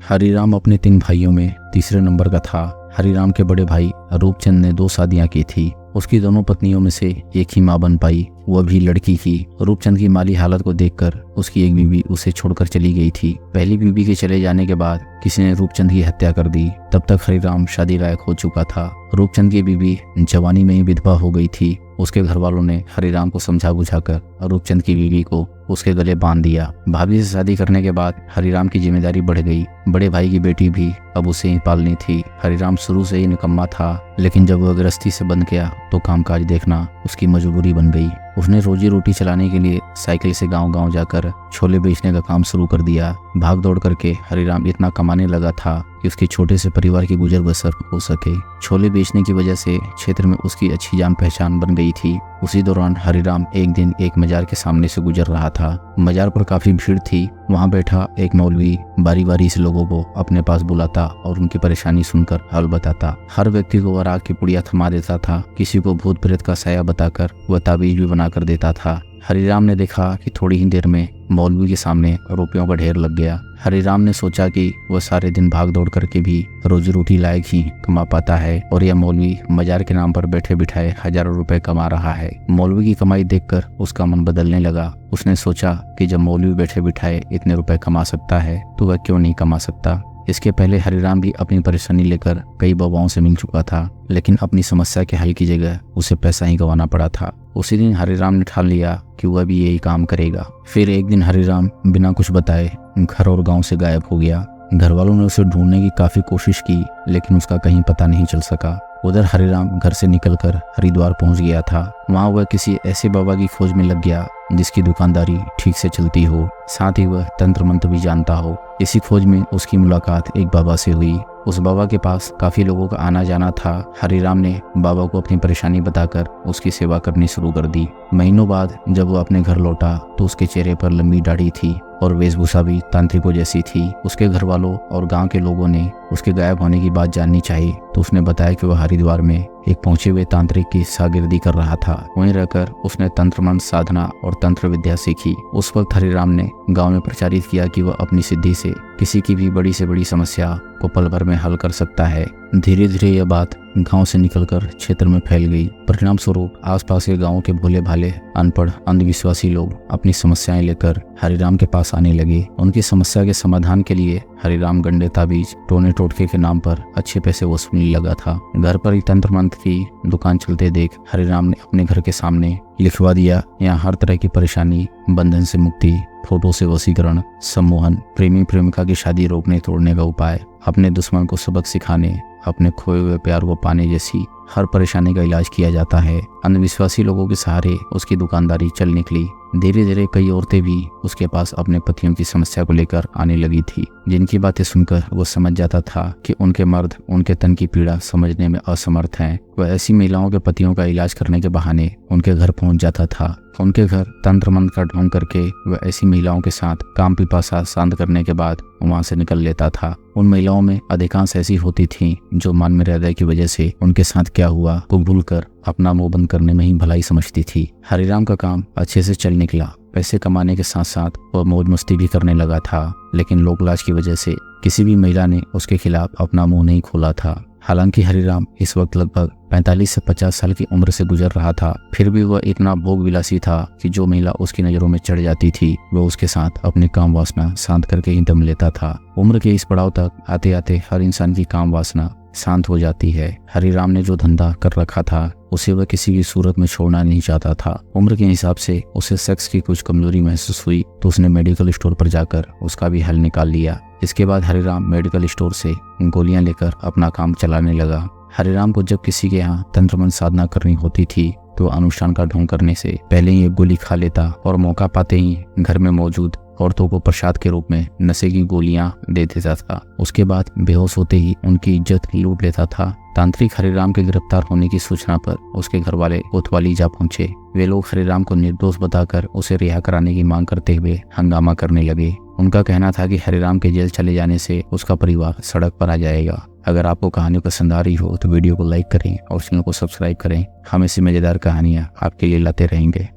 हरिराम अपने 3 भाइयों में तीसरे नंबर का था। हरिराम के बड़े भाई रूपचंद ने 2 शादियां की थी। उसकी दोनों पत्नियों में से एक ही मां बन पाई, वह भी लड़की की। रूपचंद की माली हालत को देखकर उसकी एक बीवी उसे छोड़कर चली गई थी। पहली बीवी के चले जाने के बाद किसी ने रूपचंद की हत्या कर दी। तब तक हरिराम शादी लायक हो चुका था। रूपचंद की बीवी जवानी में ही विधवा हो गई थी। उसके घर वालों ने हरिराम को समझा बुझाकर रूपचंद की बीवी को उसके गले बांध दिया। भाभी से शादी करने के बाद हरिराम की जिम्मेदारी बढ़ गई। बड़े भाई की बेटी भी अब उसे ही पालनी थी। हरिराम शुरू से ही निकम्मा था, लेकिन जब वह गृहस्थी से बंध गया तो कामकाज देखना उसकी मजबूरी बन गई। उसने रोजी रोटी चलाने के लिए साइकिल से गांव-गांव जाकर छोले बेचने का काम शुरू कर दिया। भाग दौड़ करके हरिराम इतना कमाने लगा था कि उसके छोटे से परिवार की गुजर बसर हो सके। छोले बेचने की वजह से क्षेत्र में उसकी अच्छी जान पहचान बन गई थी। उसी दौरान हरिराम एक दिन एक मजार के सामने से गुजर रहा था। मजार पर काफी भीड़ थी। वहां बैठा एक मौलवी बारी बारी से लोगों को अपने पास बुलाता और उनकी परेशानी सुनकर हल बताता। हर व्यक्ति को वह राग की पुड़िया थमा देता था। किसी को भूत प्रेत का साया बताकर वह ताबीज भी बनाकर देता था। हरिराम ने देखा कि थोड़ी ही देर में मौलवी के सामने रुपयों का ढेर लग गया। हरिराम ने सोचा कि वह सारे दिन भाग दौड़ करके भी रोजी रोटी लायक ही कमा पाता है और यह मौलवी मजार के नाम पर बैठे बिठाए हजारों रुपए कमा रहा है। मौलवी की कमाई देखकर उसका मन बदलने लगा। उसने सोचा कि जब मौलवी बैठे बिठाए इतने रुपए कमा सकता है तो वह क्यों नहीं कमा सकता। इसके पहले हरिराम भी अपनी परेशानी लेकर कई बाबाओं से मिल चुका था, लेकिन अपनी समस्या के हल की जगह उसे पैसा ही गंवाना पड़ा था। उसी दिन हरिराम ने ठान लिया कि वह भी यही काम करेगा। फिर एक दिन हरिराम बिना कुछ बताए घर और गांव से गायब हो गया। घर वालों ने उसे ढूंढने की काफी कोशिश की, लेकिन उसका कहीं पता नहीं चल सका। उधर हरिराम घर से निकलकर हरिद्वार पहुंच गया था। वहां वह किसी ऐसे बाबा की खोज में लग गया जिसकी दुकानदारी ठीक से चलती हो, साथ ही वह तंत्र मंत्र भी जानता हो। इसी खोज में उसकी मुलाकात एक बाबा से हुई। उस बाबा के पास काफी लोगों का आना जाना था। हरिराम ने बाबा को अपनी परेशानी बताकर उसकी सेवा करनी शुरू कर दी। महीनों बाद जब वह अपने घर लौटा तो उसके चेहरे पर लंबी दाढ़ी थी और वेशभूषा भी तांत्रिकों जैसी थी। उसके घर वालों और गांव के लोगों ने उसके गायब होने की बात जाननी चाहिए तो उसने बताया कि वह हरिद्वार में एक पहुंचे हुए तांत्रिक की शागिर्दी कर रहा था। वहीं रहकर उसने तंत्र मंत्र साधना और तंत्र विद्या सीखी। उस वक्त हरिराम ने गांव में प्रचारित किया कि वह अपनी सिद्धि से किसी की भी बड़ी से बड़ी समस्या को पल भर में हल कर सकता है। धीरे धीरे यह बात गांव से निकलकर क्षेत्र में फैल गई। परिणाम स्वरूप आसपास के गांवों के भोले भाले अनपढ़ अंधविश्वासी लोग अपनी समस्याएं लेकर हरिराम के पास आने लगे। उनकी समस्या के समाधान के लिए हरिराम गंडे ताबीज टोने टोटके के नाम पर अच्छे पैसे वसूलने लगा था। घर पर ही तंत्र मंत्र की दुकान चलते देख हरिराम ने अपने घर के सामने लिखवा दिया, यहाँ हर तरह की परेशानी, बंधन से मुक्ति, फोटो से वशीकरण, सम्मोहन, प्रेमी प्रेमिका की शादी रोकने तोड़ने का उपाय, अपने दुश्मन को सबक सिखाने, अपने खोए हुए प्यार को पाने जैसी हर परेशानी का इलाज किया जाता है। अंधविश्वासी लोगों के सहारे उसकी दुकानदारी चल निकली। धीरे धीरे कई औरतें भी उसके पास अपने पतियों की समस्या को लेकर आने लगी थी, जिनकी बातें सुनकर वो समझ जाता था कि उनके मर्द उनके तन की पीड़ा समझने में असमर्थ हैं। वह ऐसी महिलाओं के पतियों का इलाज करने के बहाने उनके घर पहुंच जाता था। उनके घर तंत्र मंत्र का ढोंग करके वह ऐसी महिलाओं के साथ काम पिपासा शांत करने के बाद वहां से निकल लेता था। उन महिलाओं में अधिकांश ऐसी होती थीं जो मन में हृदय की वजह से उनके साथ क्या हुआ को भूलकर अपना मुंह बंद करने में ही भलाई समझती थी। हरिराम का काम अच्छे से चल निकला। पैसे कमाने के साथ साथ वह मौज मस्ती भी करने लगा था, लेकिन लोक लाज की वजह से किसी भी महिला ने उसके खिलाफ अपना मुंह नहीं खोला था। हालांकि हरिराम इस वक्त लगभग 45 से 50 साल की उम्र से गुजर रहा था, फिर भी वह इतना भोग विलासी था कि जो महिला उसकी नजरों में चढ़ जाती थी वह उसके साथ अपनी काम वासना शांत करके ही दम लेता था। उम्र के इस पड़ाव तक आते आते हर इंसान की काम वासना शांत हो जाती है। हरिराम ने जो धंधा कर रखा था उसे वह किसी की सूरत में छोड़ना नहीं चाहता था। उम्र के हिसाब से उसे सेक्स की कुछ कमजोरी महसूस हुई तो उसने मेडिकल स्टोर पर जाकर उसका भी हल निकाल लिया। इसके बाद हरिराम मेडिकल स्टोर से गोलियां लेकर अपना काम चलाने लगा। हरिराम को जब किसी के यहाँ तंत्र मंत्र साधना करनी होती थी तो अनुष्ठान का ढोंग करने से पहले ही एक गोली खा लेता और मौका पाते ही घर में मौजूद औरतों को प्रसाद के रूप में नशे की गोलियां दे देता था। उसके बाद बेहोश होते ही उनकी इज्जत लूट लेता था। तांत्रिक हरिराम के गिरफ्तार होने की सूचना पर उसके घर वाले कोतवाली जा पहुंचे। वे लोग हरिराम को निर्दोष बताकर उसे रिहा कराने की मांग करते हुए हंगामा करने लगे। उनका कहना था कि हरिराम के जेल चले जाने से उसका परिवार सड़क पर आ जाएगा। अगर आपको कहानी पसंद आ रही हो तो वीडियो को लाइक करें और चैनल को सब्सक्राइब करें। हम ऐसी मजेदार कहानियां आपके लिए लाते रहेंगे।